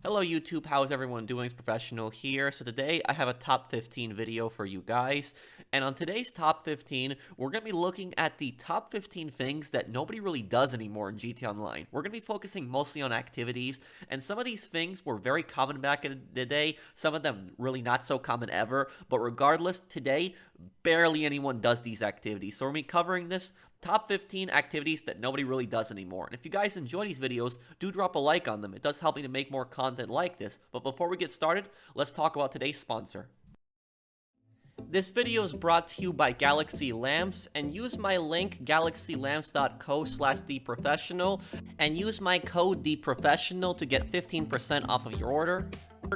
Hello YouTube, how's everyone doing? It's Professional here. So today I have a top 15 video for you guys. And on today's top 15, we're going to be looking at the top 15 things that nobody really does anymore in GTA Online. We're going to be focusing mostly on activities, and some of these things were very common back in the day, some of them really not so common ever, but regardless, today, barely anyone does these activities. So we're going to be covering this top 15 activities that nobody really does anymore. And if you guys enjoy these videos, do drop a like on them. It does help me to make more content like this. But before we get started, let's talk about today's sponsor. This video is brought to you by Galaxy Lamps, and use my link galaxylamps.co/theprofessional and use my code theprofessional to get 15% off of your order.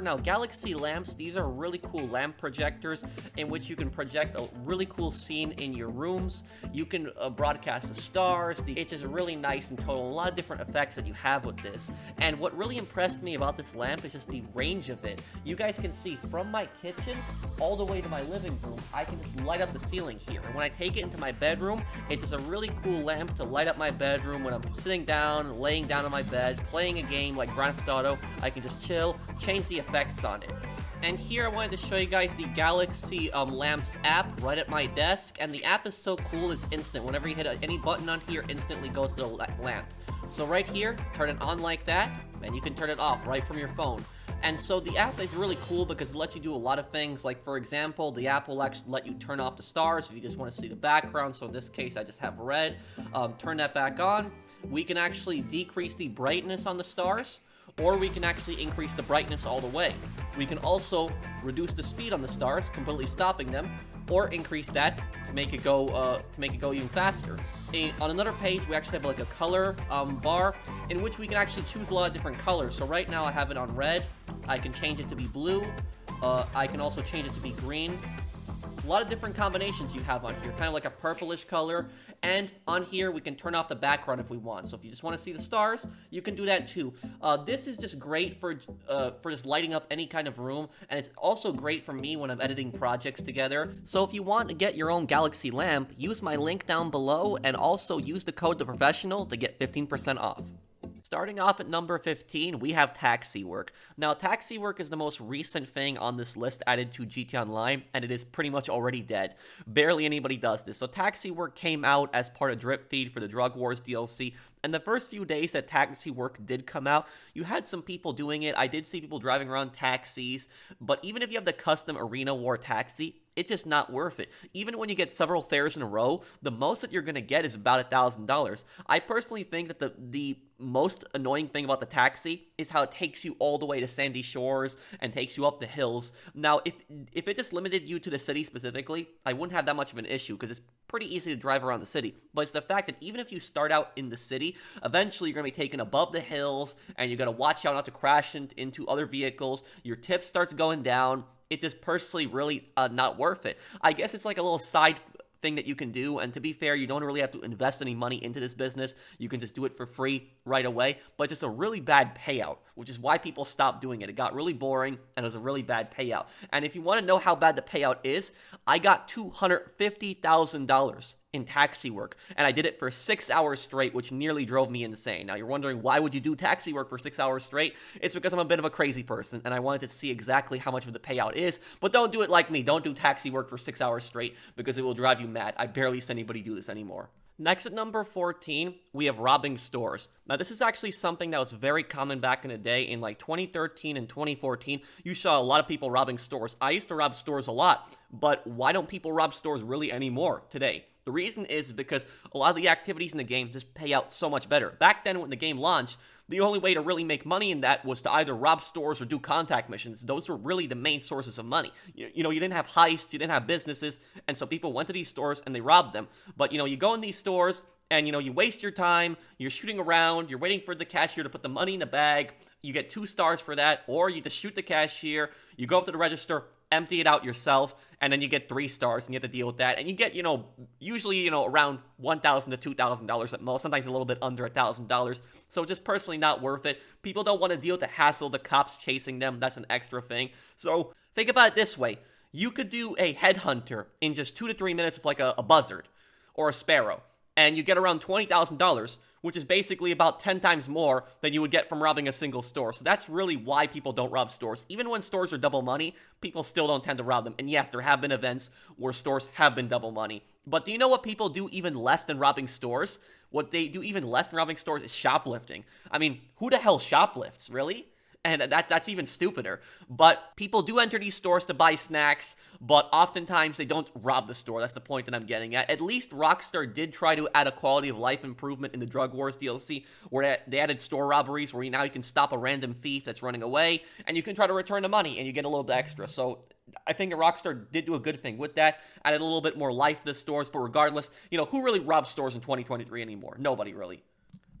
Now, Galaxy Lamps, these are really cool lamp projectors in which you can project a really cool scene in your rooms. You can broadcast the stars. It's just really nice and total. A lot of different effects that you have with this. And what really impressed me about this lamp is just the range of it. You guys can see from my kitchen all the way to my living room, I can just light up the ceiling here. And when I take it into my bedroom, it's just a really cool lamp to light up my bedroom when I'm sitting down, laying down on my bed, playing a game like Grand Theft Auto. I can just chill, change the effects on it. And here I wanted to show you guys the Galaxy Lamps app right at my desk, and the app is so cool, it's instant. Whenever you hit any button on here, instantly goes to the lamp. So right here, turn it on like that, and you can turn it off right from your phone. And so the app is really cool because it lets you do a lot of things. Like, for example, the app will actually let you turn off the stars if you just want to see the background. So in this case, I just have red. Turn that back on. We can actually decrease the brightness on the stars, or we can actually increase the brightness all the way. We can also reduce the speed on the stars, completely stopping them, or increase that to make it go even faster. On another page, we actually have like a color bar in which we can actually choose a lot of different colors. So right now I have it on red. I can change it to be blue. I can also change it to be green. A lot of different combinations you have on here, kind of like a purplish color. And on here, we can turn off the background if we want. So if you just want to see the stars, you can do that too. This is just great for just lighting up any kind of room. And it's also great for me when I'm editing projects together. So if you want to get your own Galaxy lamp, use my link down below and also use the code TheProfessional to get 15% off. Starting off at number 15, we have taxi work. Now, taxi work is the most recent thing on this list added to GTA Online, and it is pretty much already dead. Barely anybody does this. So taxi work came out as part of Drip Feed for the Drug Wars DLC, and the first few days that taxi work did come out, you had some people doing it. I did see people driving around taxis, but even if you have the custom Arena War taxi, it's just not worth it. Even when you get several fares in a row, the most that you're going to get is about $1,000. I personally think that the most annoying thing about the taxi is how it takes you all the way to Sandy Shores and takes you up the hills. Now, if it just limited you to the city specifically, I wouldn't have that much of an issue because it's pretty easy to drive around the city. But it's the fact that even if you start out in the city, eventually you're going to be taken above the hills and you got to watch out not to crash into other vehicles. Your tip starts going down. It's just personally really not worth it. I guess it's like a little side thing that you can do, and to be fair, you don't really have to invest any money into this business. You can just do it for free right away, but it's just a really bad payout, which is why people stopped doing it. It got really boring, and it was a really bad payout. And if you want to know how bad the payout is, I got $250,000 in taxi work, and I did it for 6 hours straight, which nearly drove me insane. Now, you're wondering, why would you do taxi work for 6 hours straight? It's because I'm a bit of a crazy person, and I wanted to see exactly how much of the payout is, but don't do it like me. Don't do taxi work for 6 hours straight, because it will drive you mad. I barely see anybody do this anymore. Next at number 14, we have robbing stores. Now, this is actually something that was very common back in the day. In like 2013 and 2014, you saw a lot of people robbing stores. I used to rob stores a lot, but why don't people rob stores really anymore today? The reason is because a lot of the activities in the game just pay out so much better. Back then, when the game launched, the only way to really make money in that was to either rob stores or do contact missions. Those were really the main sources of money. You didn't have heists, you didn't have businesses, and so people went to these stores and they robbed them. But, you go in these stores and, you waste your time, you're shooting around, you're waiting for the cashier to put the money in the bag, you get 2 stars for that, or you just shoot the cashier, you go up to the register, empty it out yourself, and then you get 3 stars, and you have to deal with that. And you get, usually, around $1,000 to $2,000 at most, sometimes a little bit under $1,000. So just personally not worth it. People don't want to deal with the hassle, the cops chasing them. That's an extra thing. So think about it this way. You could do a headhunter in just 2 to 3 minutes with like a buzzard or a sparrow, and you get around $20,000. which is basically about 10 times more than you would get from robbing a single store. So that's really why people don't rob stores. Even when stores are double money, people still don't tend to rob them. And yes, there have been events where stores have been double money. But do you know what people do even less than robbing stores? What they do even less than robbing stores is shoplifting. I mean, who the hell shoplifts, really? And that's even stupider. But people do enter these stores to buy snacks, but oftentimes they don't rob the store. That's the point that I'm getting at. At least Rockstar did try to add a quality of life improvement in the Drug Wars DLC, where they added store robberies, where now you can stop a random thief that's running away, and you can try to return the money, and you get a little bit extra. So I think Rockstar did do a good thing with that, added a little bit more life to the stores, but regardless, who really robs stores in 2023 anymore? Nobody really.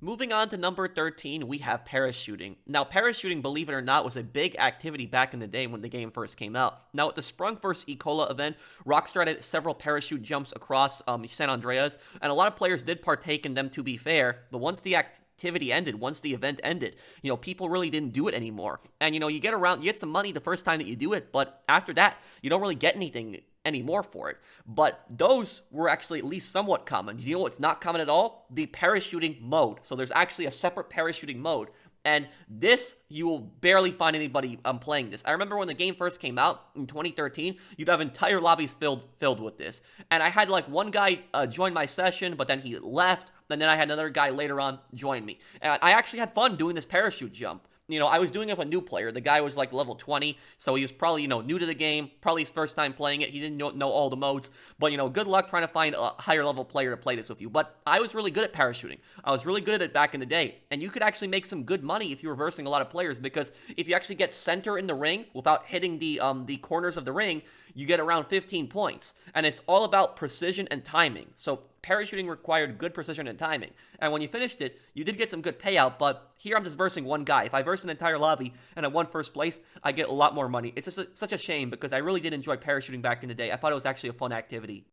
Moving on to number 13, we have parachuting. Now, parachuting, believe it or not, was a big activity back in the day when the game first came out. Now, at the Sprung vs. Ecola event, Rockstar had several parachute jumps across San Andreas, and a lot of players did partake in them, to be fair, but once the activity ended, once the event ended, people really didn't do it anymore. And, you get some money the first time that you do it, but after that, you don't really get anything anymore for it. But those were actually at least somewhat common. You know what's not common at all? The parachuting mode. So there's actually a separate parachuting mode. And this, you will barely find anybody playing this. I remember when the game first came out in 2013, you'd have entire lobbies filled with this. And I had one guy join my session, but then he left. And then I had another guy later on join me. And I actually had fun doing this parachute jump. I was doing it with a new player. The guy was level 20, so he was probably, new to the game, probably his first time playing it. He didn't know all the modes, but, good luck trying to find a higher level player to play this with you. But I was really good at parachuting. I was really good at it back in the day, and you could actually make some good money if you were versing a lot of players, because if you actually get center in the ring without hitting the corners of the ring, you get around 15 points, and it's all about precision and timing. So parachuting required good precision and timing, and when you finished it, you did get some good payout, but here I'm just versing one guy. If I verse an entire lobby and I won first place, I get a lot more money. It's just such a shame, because I really did enjoy parachuting back in the day. I thought it was actually a fun activity.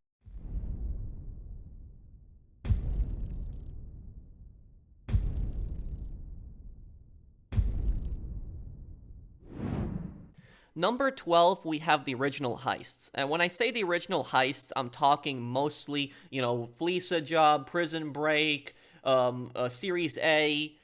Number 12, we have the original heists. And when I say the original heists, I'm talking mostly, Fleece Job, Prison Break, Series A,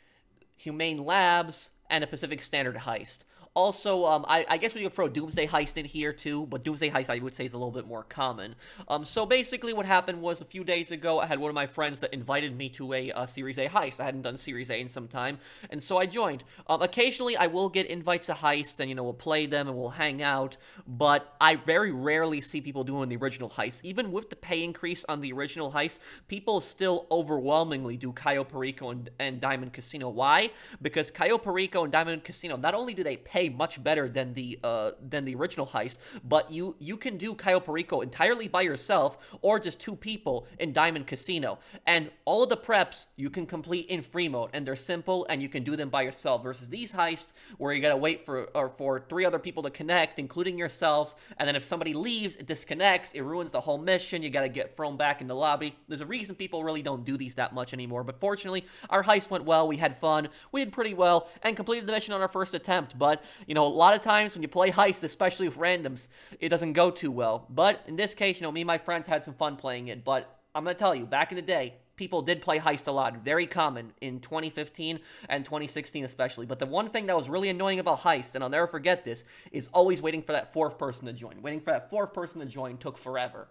Humane Labs, and a Pacific Standard heist. Also, I guess we could throw Doomsday Heist in here too, but Doomsday Heist I would say is a little bit more common. So basically what happened was a few days ago, I had one of my friends that invited me to a Series A heist. I hadn't done Series A in some time, and so I joined. Occasionally I will get invites to heists, and we'll play them and we'll hang out, but I very rarely see people doing the original heist. Even with the pay increase on the original heist, people still overwhelmingly do Cayo Perico and Diamond Casino. Why? Because Cayo Perico and Diamond Casino, not only do they pay much better than the original heist, but you can do Cayo Perico entirely by yourself or just two people in Diamond Casino, and all of the preps you can complete in free mode, and they're simple and you can do them by yourself, versus these heists where you gotta wait for 3 other people to connect, including yourself, and then if somebody leaves, it disconnects, it ruins the whole mission, you gotta get thrown back in the lobby. There's a reason people really don't do these that much anymore, but fortunately our heist went well, we had fun, we did pretty well, and completed the mission on our first attempt. But a lot of times when you play heists, especially with randoms, it doesn't go too well. But in this case, me and my friends had some fun playing it. But I'm going to tell you, back in the day, people did play heist a lot. Very common in 2015 and 2016 especially. But the one thing that was really annoying about heist, and I'll never forget this, is always waiting for that 4th person to join. Waiting for that 4th person to join took forever.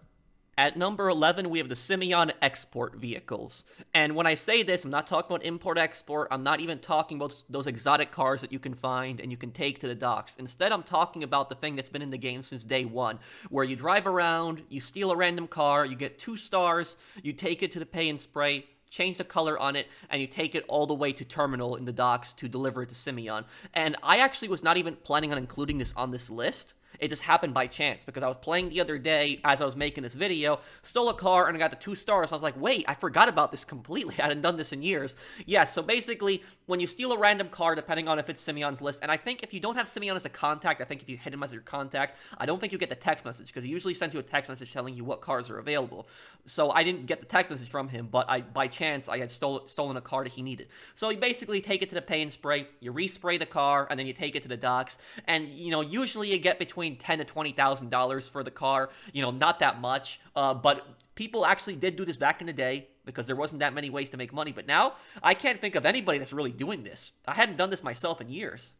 At number 11, we have the Simeon export vehicles. And when I say this, I'm not talking about import-export. I'm not even talking about those exotic cars that you can find and you can take to the docks. Instead, I'm talking about the thing that's been in the game since day one, where you drive around, you steal a random car, you get 2 stars, you take it to the pay and spray, change the color on it, and you take it all the way to terminal in the docks to deliver it to Simeon. And I actually was not even planning on including this on this list. It just happened by chance, because I was playing the other day as I was making this video, stole a car, and I got the 2 stars. I was like, wait, I forgot about this completely. I hadn't done this in years. Yeah, so basically, when you steal a random car, depending on if it's Simeon's list, and I think if you don't have Simeon as a contact, I think if you hit him as your contact, I don't think you get the text message, because he usually sends you a text message telling you what cars are available. So I didn't get the text message from him, but by chance, I had stolen a car that he needed. So you basically take it to the pay and spray, you respray the car, and then you take it to the docks, and, usually you get between between $10,000 to $20,000 for the car. Not that much. But people actually did do this back in the day because there wasn't that many ways to make money. But now, I can't think of anybody that's really doing this. I hadn't done this myself in years.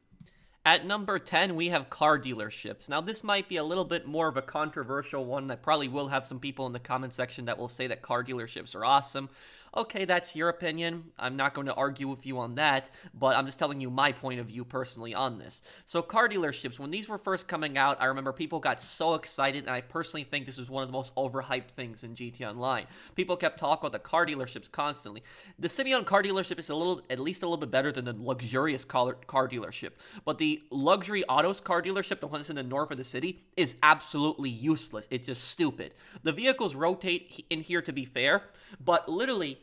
At number 10, we have car dealerships. Now, this might be a little bit more of a controversial one. I probably will have some people in the comment section that will say that car dealerships are awesome. Okay, that's your opinion. I'm not going to argue with you on that, but I'm just telling you my point of view personally on this. So car dealerships, when these were first coming out, I remember people got so excited, and I personally think this was one of the most overhyped things in GT Online. People kept talking about the car dealerships constantly. The Simeon car dealership is at least a little bit better than the luxurious car dealership, but the luxury autos car dealership, the one that's in the north of the city, is absolutely useless. It's just stupid. The vehicles rotate in here, to be fair, but literally,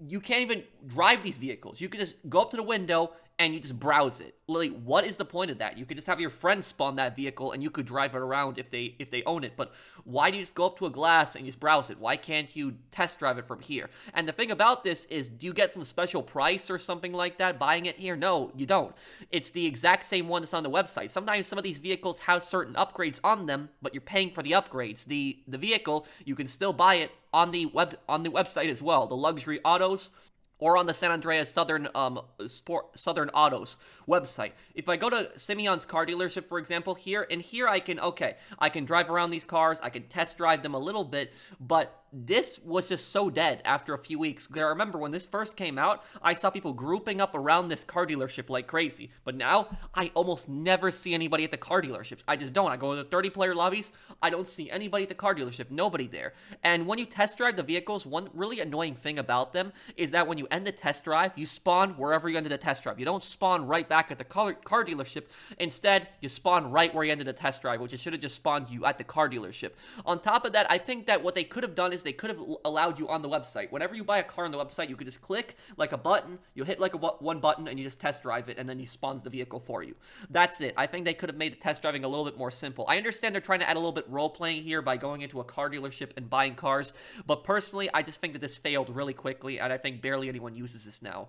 you can't even drive these vehicles. You can just go up to the window and you just browse it. Literally, what is the point of that? You could just have your friends spawn that vehicle and you could drive it around if they own it. But why do you just go up to a glass and just browse it? Why can't you test drive it from here? And the thing about this is, do you get some special price or something like that buying it here? No, you don't. It's the exact same one that's on the website. Sometimes some of these vehicles have certain upgrades on them, but you're paying for the upgrades. The vehicle, you can still buy it on the website as well. The luxury autos, or on the San Andreas Southern Autos website. If I go to Simeon's car dealership, for example, here I can drive around these cars, I can test drive them a little bit, but this was just so dead after a few weeks. I remember when this first came out, I saw people grouping up around this car dealership like crazy. But now, I almost never see anybody at the car dealerships. I just don't. I go to the 30-player lobbies, I don't see anybody at the car dealership, nobody there. And when you test drive the vehicles, one really annoying thing about them is that when you end the test drive, you spawn wherever you ended the test drive. You don't spawn right back at the car dealership. Instead, you spawn right where you ended the test drive, which should have just spawned you at the car dealership. On top of that, I think that what they could have done is they could have allowed you on the website. Whenever you buy a car on the website, you could just click like a button, you hit like one button, and you just test drive it, and then he spawns the vehicle for you. That's it. I think they could have made the test driving a little bit more simple. I understand they're trying to add a little bit role-playing here by going into a car dealership and buying cars, but personally, I just think that this failed really quickly, and I think barely anyone uses this now.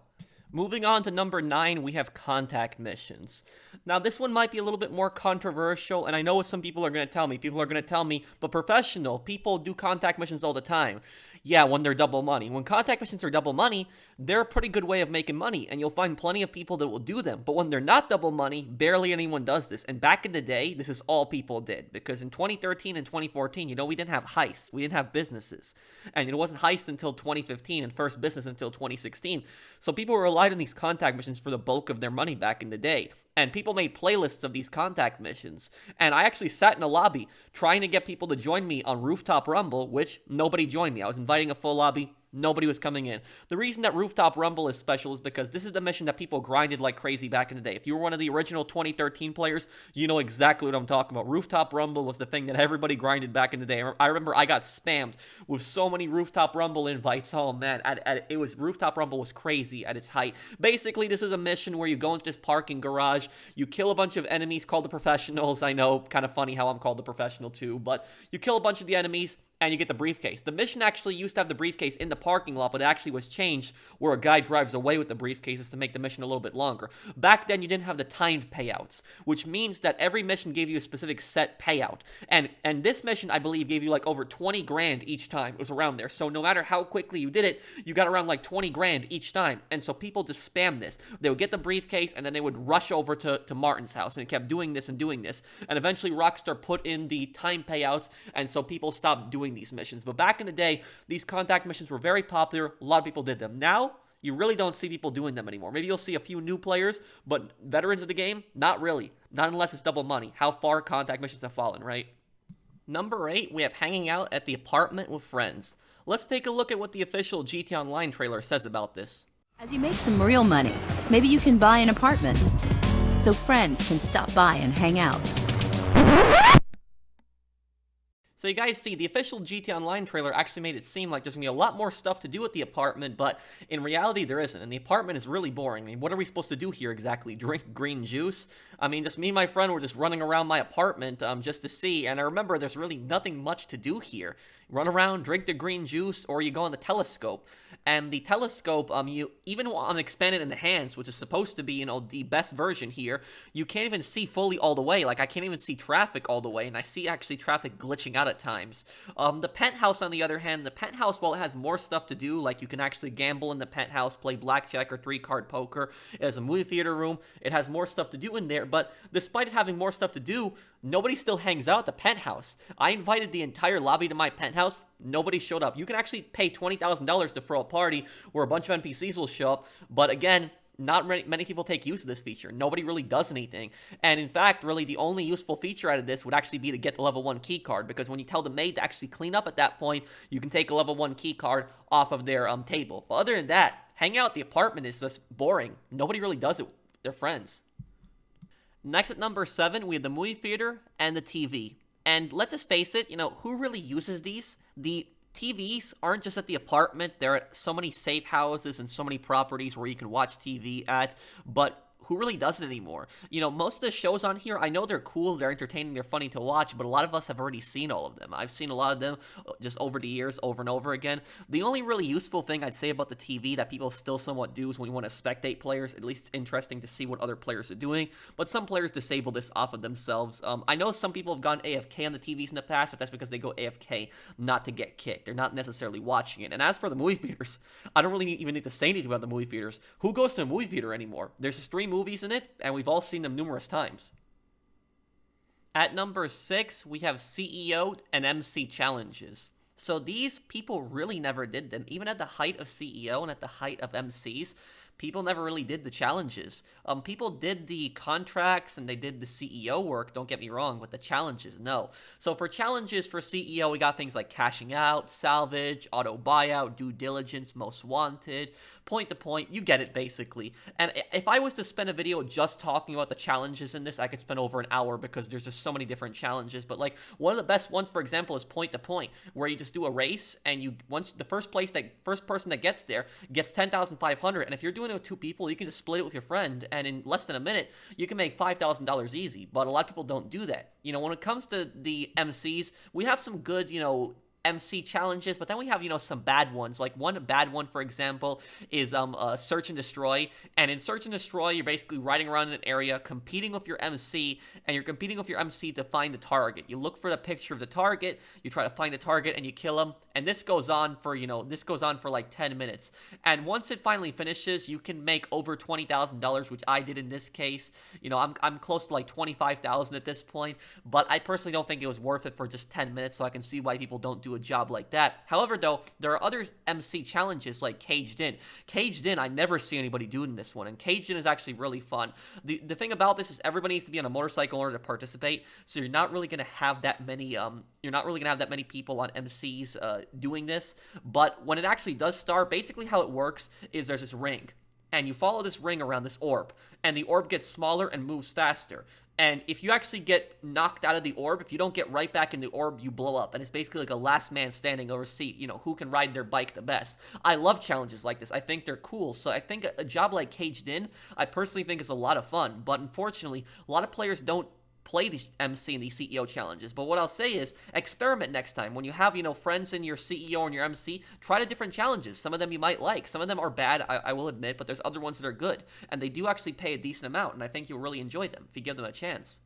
Moving on to number 9, we have contact missions. Now, this one might be a little bit more controversial, and I know what some people are going to tell me. People are going to tell me, but professional, people do contact missions all the time. Yeah, when they're double money. When contact missions are double money, they're a pretty good way of making money, and you'll find plenty of people that will do them. But when they're not double money, barely anyone does this. And back in the day, this is all people did. Because in 2013 and 2014, we didn't have heists. We didn't have businesses. And it wasn't heist until 2015 and first business until 2016. So people relied on these contact missions for the bulk of their money back in the day. And people made playlists of these contact missions. And I actually sat in a lobby trying to get people to join me on Rooftop Rumble, which nobody joined me. I was inviting a full lobby. Nobody was coming in. The reason that Rooftop Rumble is special is because this is the mission that people grinded like crazy back in the day. If you were one of the original 2013 players, you know exactly what I'm talking about. Rooftop Rumble was the thing that everybody grinded back in the day. I remember I got spammed with so many Rooftop Rumble invites. Oh man, Rooftop Rumble was crazy at its height. Basically, this is a mission where you go into this parking garage, you kill a bunch of enemies called the professionals. I know, kind of funny how I'm called the professional too, but you kill a bunch of the enemies, and you get the briefcase. The mission actually used to have the briefcase in the parking lot, but it actually was changed where a guy drives away with the briefcases to make the mission a little bit longer. Back then, you didn't have the timed payouts, which means that every mission gave you a specific set payout. And this mission, I believe, gave you like over 20 grand each time. It was around there. So no matter how quickly you did it, you got around like 20 grand each time. And so people just spam this. They would get the briefcase, and then they would rush over to Martin's house, and it kept doing this and doing this. And eventually, Rockstar put in the time payouts, and so people stopped doing these missions. But back in the day, these contact missions were very popular. A lot of people did them. Now, you really don't see people doing them anymore. Maybe you'll see a few new players, but veterans of the game, not really. Not unless it's double money. How far contact missions have fallen, right? Number 8, we have hanging out at the apartment with friends. Let's take a look at what the official GT Online trailer says about this. As you make some real money, maybe you can buy an apartment, so friends can stop by and hang out. So you guys see, the official GT Online trailer actually made it seem like there's going to be a lot more stuff to do with the apartment, but in reality there isn't, and the apartment is really boring. I mean, what are we supposed to do here exactly? Drink green juice? I mean, just me and my friend were just running around my apartment just to see, and I remember there's really nothing much to do here. run around, drink the green juice, or you go on the telescope. And the telescope, you even on expanded enhanced, which is supposed to be, the best version here, you can't even see fully all the way. Like, I can't even see traffic all the way, and I see actually traffic glitching out at times. The penthouse, on the other hand, the penthouse, while it has more stuff to do, like you can actually gamble in the penthouse, play blackjack or 3-card poker, it has a movie theater room, it has more stuff to do in there, but despite it having more stuff to do, nobody still hangs out at the penthouse. I invited the entire lobby to my penthouse, nobody showed up. You can actually pay $20,000 to throw a party where a bunch of NPCs will show up, but again, not many people take use of this feature. Nobody really does anything. And in fact, really the only useful feature out of this would actually be to get the level 1 key card, because when you tell the maid to actually clean up at that point, you can take a level 1 key card off of their table. But other than that, hanging out at the apartment is just boring. Nobody really does it with their friends. Next at number 7, we have the movie theater and the TV. And let's just face it, who really uses these? The TVs aren't just at the apartment. There are so many safe houses and so many properties where you can watch TV at, but who really does it anymore? Most of the shows on here, I know they're cool, they're entertaining, they're funny to watch, but a lot of us have already seen all of them. I've seen a lot of them just over the years, over and over again. The only really useful thing I'd say about the TV that people still somewhat do is when you want to spectate players. At least it's interesting to see what other players are doing, but some players disable this off of themselves. I know some people have gone AFK on the TVs in the past, but that's because they go AFK not to get kicked. They're not necessarily watching it. And as for the movie theaters, I don't really even need to say anything about the movie theaters. Who goes to a movie theater anymore? There's just 3 movies in it, and we've all seen them numerous times. At number 6, we have CEO and MC challenges. So these people really never did them. Even at the height of CEO and at the height of MCs, people never really did the challenges. People did the contracts and they did the CEO work, don't get me wrong, but the challenges, no. So for challenges for CEO, we got things like cashing out, salvage, auto buyout, due diligence, most wanted, point to point, you get it basically. And if I was to spend a video just talking about the challenges in this, I could spend over an hour because there's just so many different challenges. But like one of the best ones, for example, is point to point, where you just do a race and once the first person that gets there gets 10,500, and if you're doing it with 2 people, you can just split it with your friend, and in less than a minute, you can make $5,000 easy. But a lot of people don't do that. When it comes to the MCs, we have some good, MC challenges, but then we have, some bad ones. Like one bad one, for example, is Search and Destroy. And in Search and Destroy, you're basically riding around in an area, competing with your MC, and you're competing with your MC to find the target. You look for the picture of the target, you try to find the target, and you kill him. And this goes on for, like 10 minutes. And once it finally finishes, you can make over $20,000, which I did in this case. I'm close to like 25,000 at this point, but I personally don't think it was worth it for just 10 minutes, so I can see why people don't do a job like that. However, though, there are other MC challenges like Caged In. Caged In, I never see anybody doing this one, and Caged In is actually really fun. The thing about this is everybody needs to be on a motorcycle in order to participate, so you're not really going to have that many people on MCs doing this. But when it actually does start, basically how it works is there's this ring, and you follow this ring around this orb, and the orb gets smaller and moves faster. And if you actually get knocked out of the orb, if you don't get right back in the orb, you blow up. And it's basically like a last man standing over seat, who can ride their bike the best. I love challenges like this. I think they're cool. So I think a job like Caged In, I personally think is a lot of fun. But unfortunately, a lot of players don't play these MC and these CEO challenges. But what I'll say is experiment next time. When you have, friends in your CEO and your MC, try the different challenges. Some of them you might like. Some of them are bad, I will admit, but there's other ones that are good. And they do actually pay a decent amount, and I think you'll really enjoy them if you give them a chance.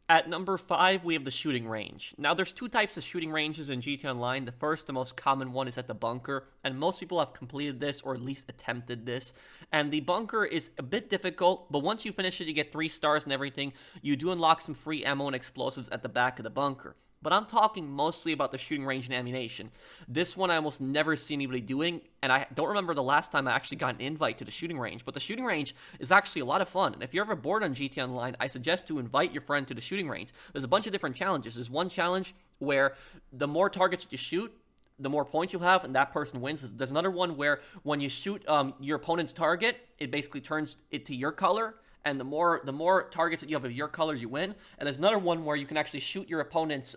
At number 5, we have the shooting range. Now, there's 2 types of shooting ranges in GTA Online. The first, the most common one, is at the bunker, and most people have completed this, or at least attempted this. And the bunker is a bit difficult, but once you finish it, you get 3 stars and everything. You do unlock some free ammo and explosives at the back of the bunker. But I'm talking mostly about the shooting range and ammunition. This one I almost never see anybody doing, and I don't remember the last time I actually got an invite to the shooting range, but the shooting range is actually a lot of fun. And if you're ever bored on GTA Online, I suggest to invite your friend to the shooting range. There's a bunch of different challenges. There's one challenge where the more targets you shoot, the more points you have, and that person wins. There's another one where when you shoot your opponent's target, it basically turns it to your color. And the more targets that you have of your color, you win. And there's another one where you can actually shoot your opponent's,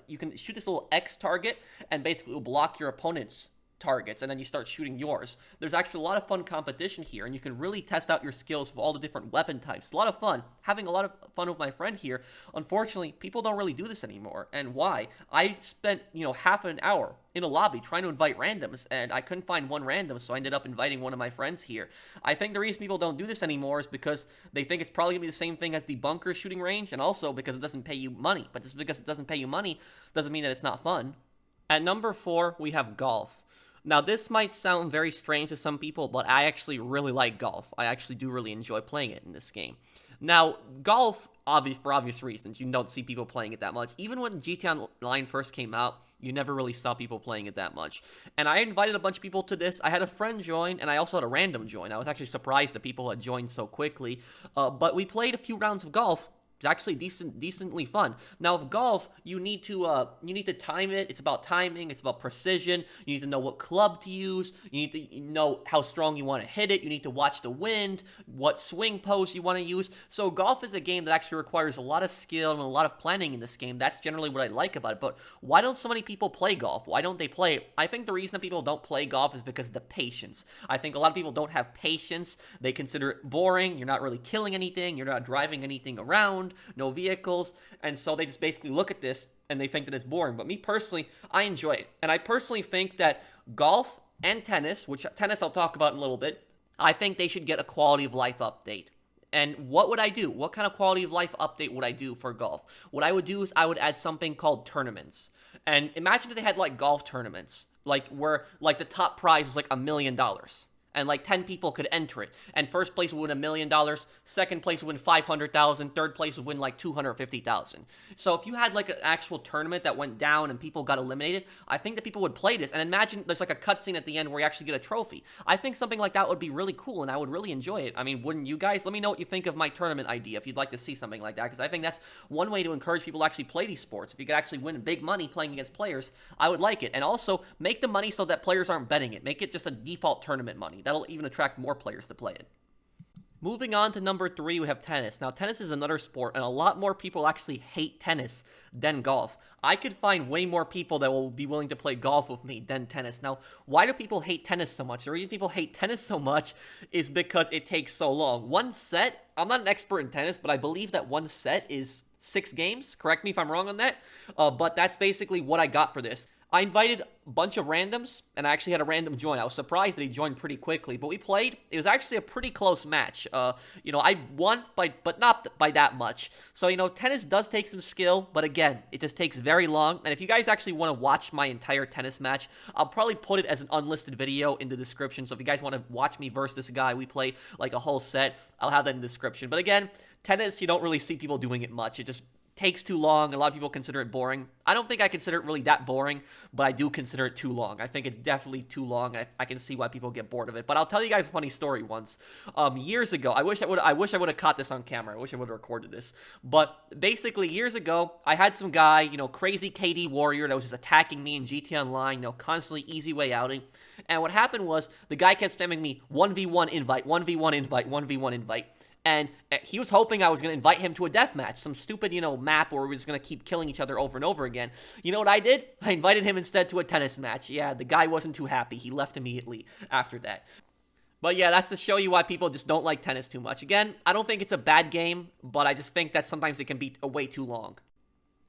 you can shoot this little X target, and basically it will block your opponent's targets and then you start shooting yours. There's actually a lot of fun competition here, and you can really test out your skills with all the different weapon types. A lot of fun. Having a lot of fun with my friend here. Unfortunately, people don't really do this anymore. And why? I spent, half an hour in a lobby trying to invite randoms, and I couldn't find one random, so I ended up inviting one of my friends here. I think the reason people don't do this anymore is because they think it's probably going to be the same thing as the bunker shooting range, and also because it doesn't pay you money. But just because it doesn't pay you money doesn't mean that it's not fun. At number 4, we have golf. Now, this might sound very strange to some people, but I actually really like golf. I actually do really enjoy playing it in this game. Now, golf, for obvious reasons, you don't see people playing it that much. Even when GTA Online first came out, you never really saw people playing it that much. And I invited a bunch of people to this. I had a friend join, and I also had a random join. I was actually surprised that people had joined so quickly. But we played a few rounds of golf. It's actually decently fun. Now, with golf, you need to time it. It's about timing. It's about precision. You need to know what club to use. You need to know how strong you want to hit it. You need to watch the wind, what swing pose you want to use. So golf is a game that actually requires a lot of skill and a lot of planning in this game. That's generally what I like about it. But why don't so many people play golf? Why don't they play it? I think the reason that people don't play golf is because of the patience. I think a lot of people don't have patience. They consider it boring. You're not really killing anything. You're not driving anything around. No vehicles, and so they just basically look at this and they think that it's boring. But me personally, I enjoy it, and I personally think that golf and tennis, which tennis I'll talk about in a little bit, I think they should get a quality of life update. And what would I do? What kind of quality of life update would I do for golf? What I would do is I would add something called tournaments. And imagine if they had like golf tournaments, like where like the top prize is like $1 million. And like 10 people could enter it. And first place would win $1 million, second place would win $500,000, third place would win like $250,000. So if you had like an actual tournament that went down and people got eliminated, I think that people would play this. And imagine there's like a cutscene at the end where you actually get a trophy. I think something like that would be really cool, and I would really enjoy it. I mean, wouldn't you guys? Let me know what you think of my tournament idea if you'd like to see something like that, because I think that's one way to encourage people to actually play these sports. If you could actually win big money playing against players, I would like it. And also make the money so that players aren't betting it. Make it just a default tournament money. That'll even attract more players to play it. Moving on to number 3, we have tennis. Now, tennis is another sport, and a lot more people actually hate tennis than golf. I could find way more people that will be willing to play golf with me than tennis. Now, why do people hate tennis so much? The reason people hate tennis so much is because it takes so long. One set, I'm not an expert in tennis, but I believe that one set is 6 games. Correct me if I'm wrong on that. But that's basically what I got for this. I invited a bunch of randoms, and I actually had a random join. I was surprised that he joined pretty quickly, but we played. It was actually a pretty close match. I won, but not by that much. So, tennis does take some skill, but again, it just takes very long. And if you guys actually want to watch my entire tennis match, I'll probably put it as an unlisted video in the description. So if you guys want to watch me versus this guy, we play like a whole set, I'll have that in the description. But again, tennis, you don't really see people doing it much. It just takes too long. A lot of people consider it boring. I don't think I consider it really that boring, but I do consider it too long. I think it's definitely too long. I can see why people get bored of it. But I'll tell you guys a funny story once. Years ago, I wish I would have caught this on camera. I wish I would have recorded this. But basically, years ago, I had some guy, crazy KD warrior that was just attacking me in GTA Online, constantly easy way outing. And what happened was the guy kept spamming me 1v1 invite, 1v1 invite, 1v1 invite. And he was hoping I was going to invite him to a deathmatch, some stupid, map where we're just going to keep killing each other over and over again. You know what I did? I invited him instead to a tennis match. Yeah, the guy wasn't too happy. He left immediately after that. But yeah, that's to show you why people just don't like tennis too much. Again, I don't think it's a bad game, but I just think that sometimes it can be way too long.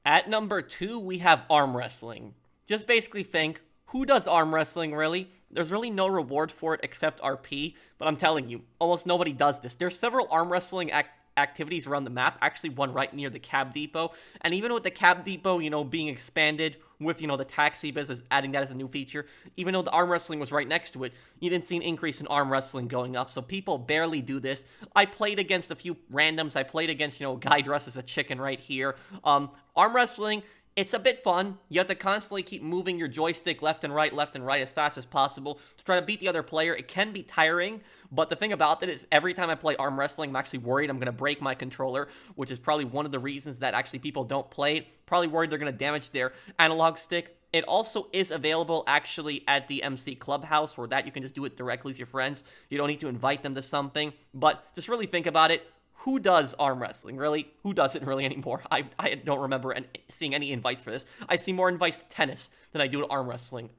At number 2, we have arm wrestling. Just basically think, who does arm wrestling, really? There's really no reward for it except RP, but I'm telling you, almost nobody does this. There's several arm wrestling activities around the map, actually one right near the cab depot, and even with the cab depot, being expanded with, the taxi business, adding that as a new feature, even though the arm wrestling was right next to it, you didn't see an increase in arm wrestling going up, so people barely do this. I played against a few randoms. I played against, a guy dressed as a chicken right here. Arm wrestling, it's a bit fun. You have to constantly keep moving your joystick left and right as fast as possible to try to beat the other player. It can be tiring, but the thing about it is every time I play arm wrestling, I'm actually worried I'm going to break my controller, which is probably one of the reasons that actually people don't play it. Probably worried they're going to damage their analog stick. It also is available actually at the MC Clubhouse, where that you can just do it directly with your friends. You don't need to invite them to something, but just really think about it. Who does arm wrestling, really? Who does it really anymore? I don't remember seeing any invites for this. I see more invites to tennis than I do to arm wrestling.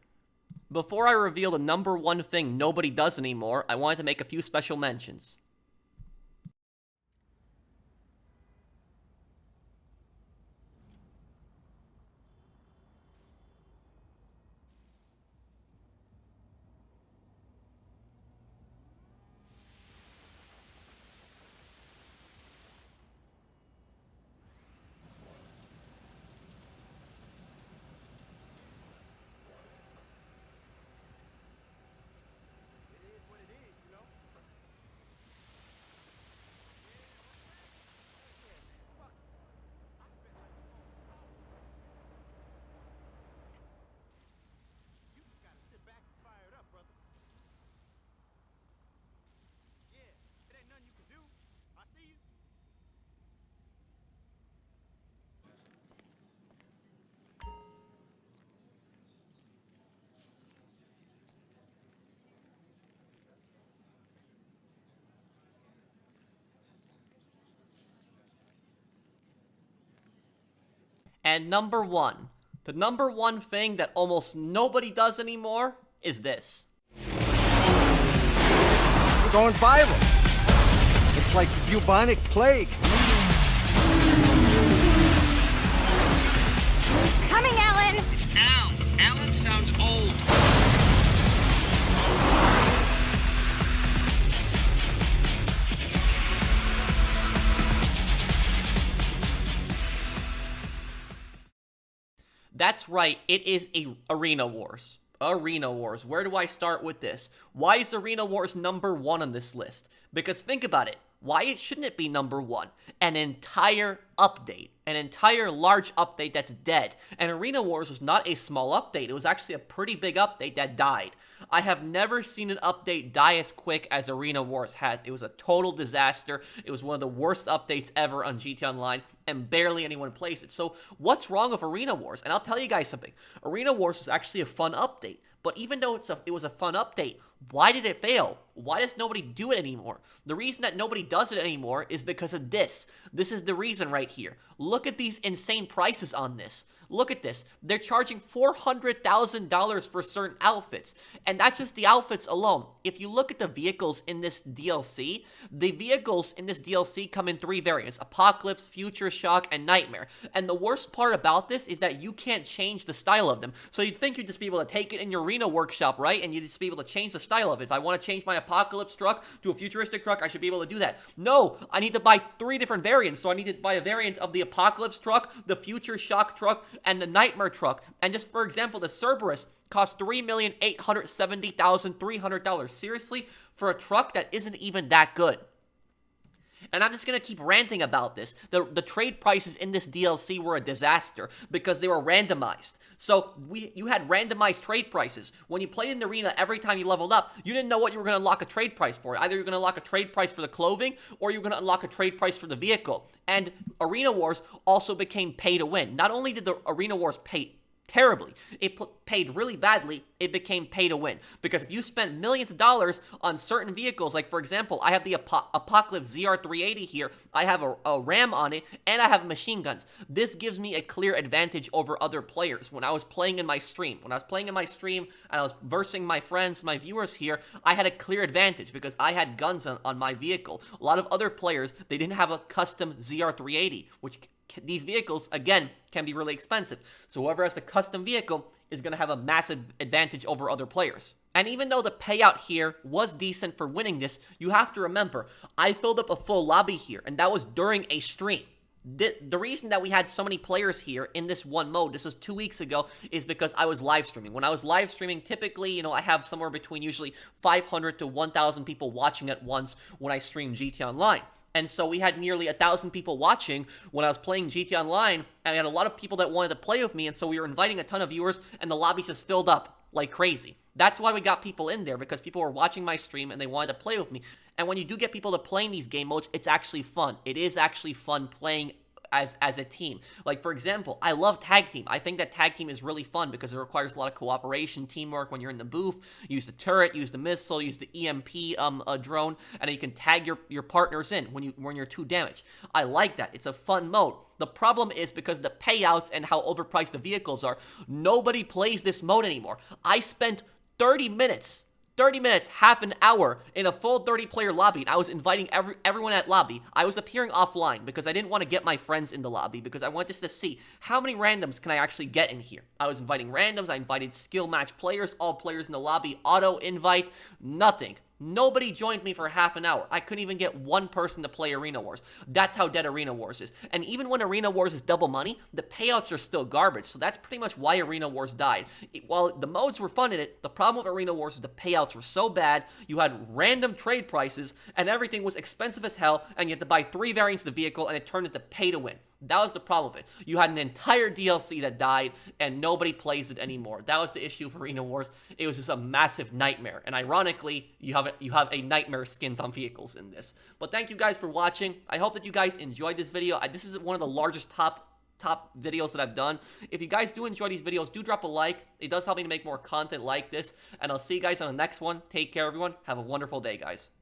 Before I reveal the number one thing nobody does anymore, I wanted to make a few special mentions. And number one, the number one thing that almost nobody does anymore is this. We're going viral. It's like the bubonic plague. Coming, Alan! It's Al. Alan sounds old. That's right, it is Arena Wars. Arena Wars. Where do I start with this? Why is Arena Wars number one on this list? Because think about it. Why shouldn't it be number one? An entire update. An entire large update that's dead. And Arena Wars was not a small update. It was actually a pretty big update that died. I have never seen an update die as quick as Arena Wars has. It was a total disaster. It was one of the worst updates ever on GT Online, and barely anyone plays it. So what's wrong with Arena Wars? And I'll tell you guys something. Arena Wars was actually a fun update. But even though it was a fun update, why did it fail? Why does nobody do it anymore? The reason that nobody does it anymore is because of this. This is the reason right here. Look at these insane prices on this. Look at this. They're charging $400,000 for certain outfits. And that's just the outfits alone. If you look at the vehicles in this DLC, the vehicles in this DLC come in three variants: Apocalypse, Future Shock, and Nightmare. And the worst part about this is that you can't change the style of them. So you'd think you'd just be able to take it in your arena workshop, right? And you'd just be able to change the style of it. If I want to change my Apocalypse truck to a futuristic truck, I should be able to do that. No, I need to buy three different variants. So I need to buy a variant of the Apocalypse truck, the Future Shock truck, and the Nightmare truck. And just for example, the Cerberus costs $3,870,300. Seriously? For a truck that isn't even that good. And I'm just going to keep ranting about this. The trade prices in this DLC were a disaster because they were randomized. So you had randomized trade prices. When you played in the arena, every time you leveled up, you didn't know what you were going to unlock a trade price for. Either you're going to unlock a trade price for the clothing, or you're going to unlock a trade price for the vehicle. And Arena Wars also became pay to win. Not only did the Arena Wars pay terribly, it paid really badly, it became pay to win. Because if you spent millions of dollars on certain vehicles, like for example, I have the Apocalypse ZR380 here, I have a Ram on it, and I have machine guns. This gives me a clear advantage over other players. When I was playing in my stream, and I was versing my friends, my viewers here, I had a clear advantage because I had guns on my vehicle. A lot of other players, they didn't have a custom ZR380, which these vehicles, again, can be really expensive. So whoever has the custom vehicle is going to have a massive advantage over other players. And even though the payout here was decent for winning this, you have to remember, I filled up a full lobby here, and that was during a stream. The reason that we had so many players here in this one mode, this was 2 weeks ago, is because I was live streaming. When I was live streaming, typically, I have somewhere between usually 500 to 1,000 people watching at once when I stream GT Online. And so we had nearly 1,000 people watching when I was playing GT Online, and I had a lot of people that wanted to play with me, and so we were inviting a ton of viewers, and the lobbies just filled up like crazy. That's why we got people in there, because people were watching my stream and they wanted to play with me. And when you do get people to play in these game modes, it's actually fun. It is actually fun playing as a team. Like, for example, I love tag team. I think that tag team is really fun because it requires a lot of cooperation, teamwork. When you're in the booth, use the turret, use the missile, use the EMP drone, and then you can tag your partners in when you're too damaged. I like that. It's a fun mode. The problem is because the payouts and how overpriced the vehicles are, nobody plays this mode anymore. I spent 30 minutes. 30 minutes, half an hour in a full 30-player lobby, and I was inviting everyone at lobby. I was appearing offline because I didn't want to get my friends in the lobby because I wanted just to see how many randoms can I actually get in here. I was inviting randoms, I invited skill match players, all players in the lobby, auto invite, nothing. Nobody joined me for half an hour. I couldn't even get one person to play Arena Wars. That's how dead Arena Wars is. And even when Arena Wars is double money, the payouts are still garbage. So that's pretty much why Arena Wars died. While the modes were fun in it, the problem with Arena Wars was the payouts were so bad, you had random trade prices, and everything was expensive as hell, and you had to buy 3 variants of the vehicle, and it turned into pay to win. That was the problem with it. You had an entire DLC that died, and nobody plays it anymore. That was the issue of Arena Wars. It was just a massive nightmare. And ironically, you have a nightmare skins on vehicles in this. But thank you guys for watching. I hope that you guys enjoyed this video. This is one of the largest top videos that I've done. If you guys do enjoy these videos, do drop a like. It does help me to make more content like this. And I'll see you guys on the next one. Take care, everyone. Have a wonderful day, guys.